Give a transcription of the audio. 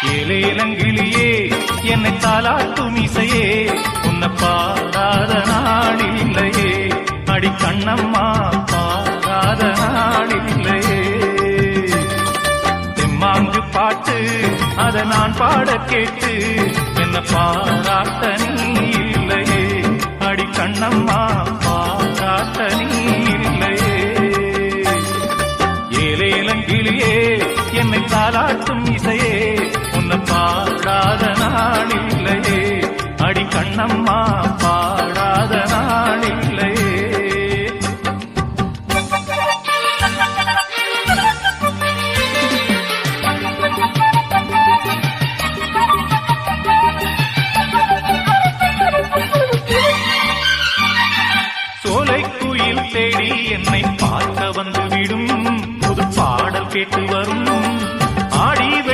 ஏலேலங்கிளியே என்னை தாலாட்டும் இசையே உன்னை பாடாத நாளில்லையே அடி கண்ணம்மா பாடாத நாளில்லையே தெம்மாங்கு பாட்டு அதை நான் பாட கேட்டு என்ன பாராட்ட நீ இல்லையே அடி கண்ணம்மா பாராட்ட நீ இல்லையே ஏலேலங்கிளியே என்னை தாலாட்டும் இசையே உன்னை பாடாத நாளில்லையே அடி கண்ணம்மா பாடாத நாளில்லையே சோலைக்குயில் தேடி என்னை பார்க்க வந்துவிடும் புது பாடல் கேட்டு வரும்